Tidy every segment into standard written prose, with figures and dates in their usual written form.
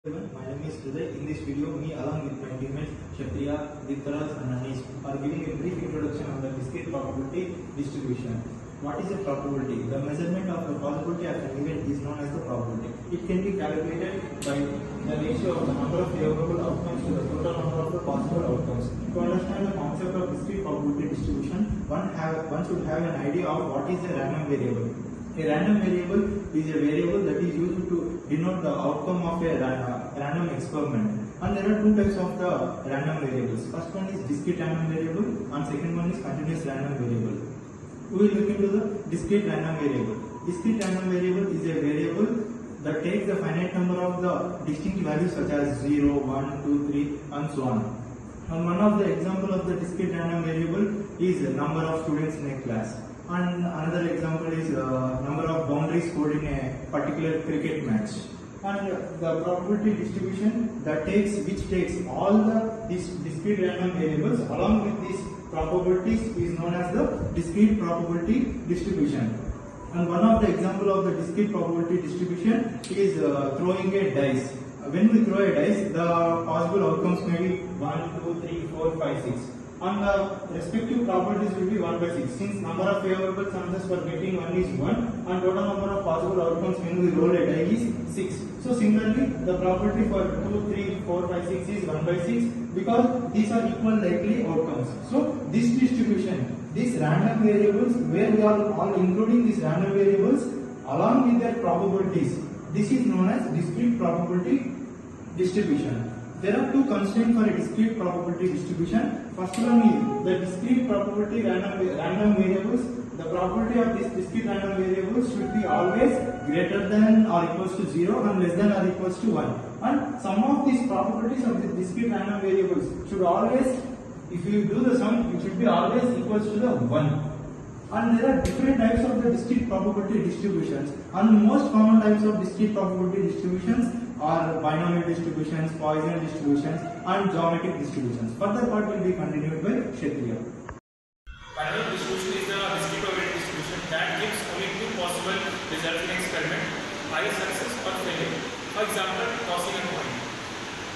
Everyone, my name is Uday. In this video, me along with my teammates Kshatriya, Dittaraj and Anish are giving a brief introduction on the discrete probability distribution. What is a probability? The measurement of the probability of an event is known as the probability. It can be calculated by the ratio of the number of favorable outcomes to the total number of the possible outcomes. To understand the concept of discrete probability distribution, one should have an idea of what is a random variable. A random variable is a variable that is used to denote the outcome of a random experiment. And there are two types of the random variables. First one is discrete random variable and second one is continuous random variable. We will look into the discrete random variable. Discrete random variable is a variable that takes the finite number of the distinct values such as 0, 1, 2, 3 and so on. And one of the example of the discrete random variable is the number of students in a class. And another example is number of boundaries scored in a particular cricket match. And the probability distribution that takes all these discrete random variables along with these probabilities is known as the discrete probability distribution. And one of the example of the discrete probability distribution is throwing a dice. When we throw a dice, the possible outcomes may be 1, 2, 3, 4, 5, 6. And the respective probabilities will be 1 by 6. Since number of favorable chances for getting 1 is 1 and total number of possible outcomes when we roll a die is 6. So similarly, the probability for 2, 3, 4, 5, 6 is 1 by 6 because these are equal likely outcomes. So this distribution, these random variables where we are all including these random variables along with their probabilities, this is known as discrete probability distribution. There are two constraints for a discrete probability distribution. First one is the discrete probability random variables. The probability of this discrete random variables should be always greater than or equals to 0 and less than or equals to 1. And some of these probabilities of these discrete random variables should always, if you do the sum, it should be always equals to the 1. And there are different types of the discrete probability distributions. And most common types of discrete probability distributions are binomial distributions, Poisson distributions, and geometric distributions. Further part will be continued by Kshatriya. Binomial distribution is the discrete probability distribution that gives only two possible results in experiment, either success or failure. For example, tossing a coin.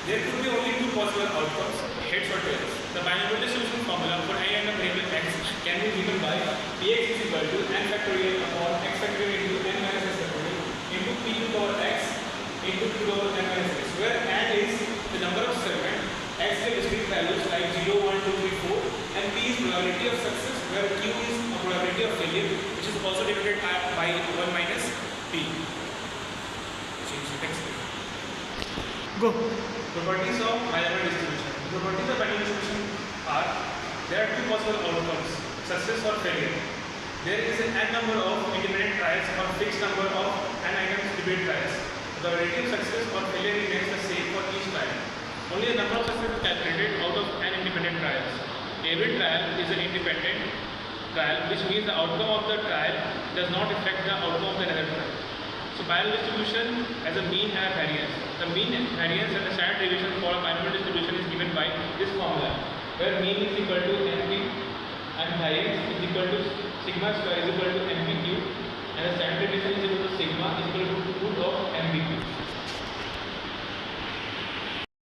There could be only two possible outcomes, heads or tails. The binomial distribution formula for any random variable x can be given by px is equal to n factorial upon x factorial into n minus s factorial into p to the power x into p to the power n minus x, where n is the number of segments, x is discrete values like 0, 1, 2, 3, 4, and p is probability of success, where q is a probability of failure, which is also denoted by 1 minus p. Change the text. Go. Properties of binomial distribution. The properties of binomial distribution are there are two possible outcomes, success or failure. There is an n number of independent trials or fixed number of n items debate trials. The relative success or failure remains the same for each trial. Only the number of successes is calculated out of n independent trials. Every trial is an independent trial, which means the outcome of the trial does not affect the outcome of the another trial. So binomial distribution has a mean and a variance. The mean variance and the standard deviation for a binomial distribution is given by this formula, where mean is equal to np and variance is equal to sigma square is equal to np cube, and the standard deviation is equal to sigma is equal to root of np cube.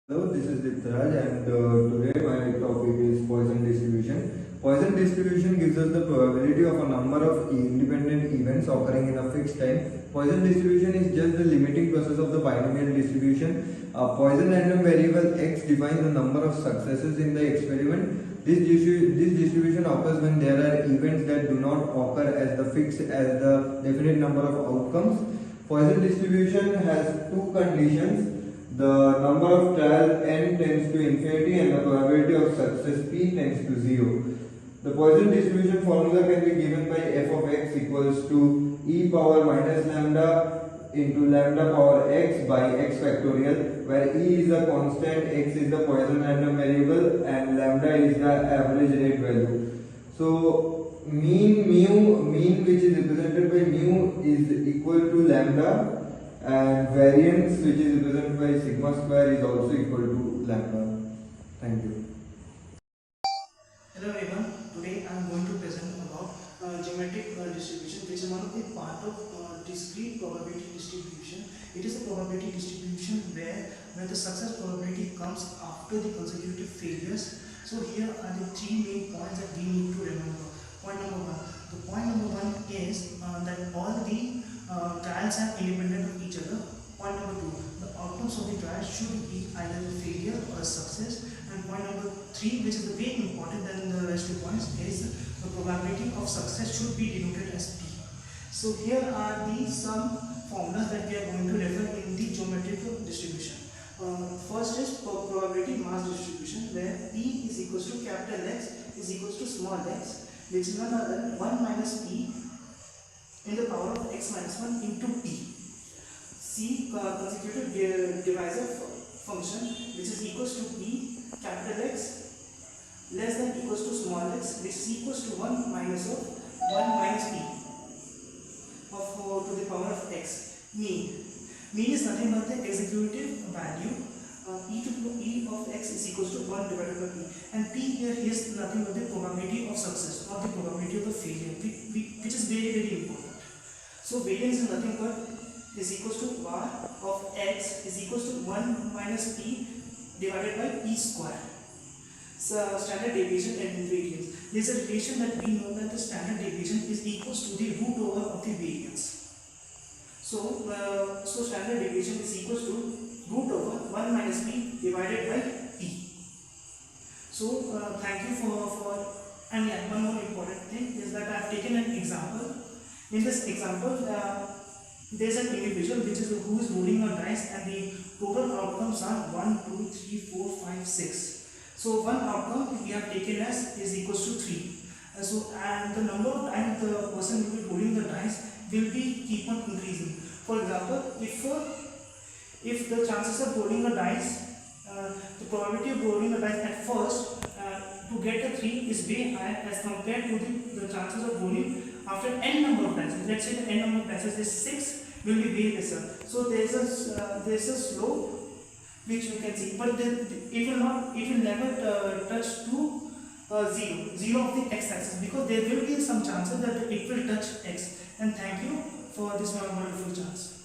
Hello, this is Dittaraj and today my topic is Poisson distribution. Poisson distribution gives us the probability of a number of independent events occurring in a fixed time. Poisson distribution is just the limiting process of the binomial distribution. A Poisson random variable x defines the number of successes in the experiment. This distribution occurs when there are events that do not occur as the definite number of outcomes. Poisson distribution has two conditions. The number of trial n tends to infinity and the probability of success p tends to 0. The Poisson distribution formula can be given by f of x equals to e power minus lambda into lambda power x by x factorial, where e is the constant, x is the Poisson random variable, and lambda is the average rate value. So mean which is represented by mu is equal to lambda, and variance which is represented by sigma square is also equal to lambda. Thank you. Hello everyone, today I am going to present about geometric distribution, which is one of the part of discrete probability distribution. It is a probability distribution where where the success probability comes after the consecutive failures. So here are the three main points that we need to remember. Point number one. The point number one is that all the trials are independent of each other. Point number two. The outcomes of the trial should be either a failure or a success. And point number three, which is the way important than the rest of the points, is the probability of success should be denoted as P. So here are the some formulas that we are going to refer in the geometrical distribution. First is probability mass distribution, where P is equals to capital X is equals to small x, which is none other than 1 minus P in the power of x minus 1 into P. C consecutive divisor function, which is equals to P capital X less than equals to small x, which is equals to 1 minus of 1 minus P of to the power of x. Mean is nothing but the executive value. E of x is equals to 1 divided by P, and P here is nothing but the probability of success or the probability of the failure, which is very important. So variance is nothing but is equals to var of x is equals to 1 minus P divided by P square. So standard deviation and variance. There is a relation that we know that the standard deviation is equals to the root over of the variance. So standard deviation is equals to root over 1 minus P divided by P. So thank you for and yeah, one more important thing is that I have taken an example. In this example, there is an individual who is rolling a dice, and the total outcomes are 1, 2, 3, 4, 5, 6. So one outcome we have taken as is equals to 3. And the number of times the person will be rolling the dice will be keep on increasing. For example, if the chances of rolling a dice, the probability of rolling a dice at first to get a 3 is way higher as compared to the chances of rolling after n number of dice. Let's say the n number of dice is 6, will be way lesser. So there's a slope which you can see, but it will never touch to 0 of the x-axis, because there will be some chances that it will touch x. And thank you for this wonderful chance.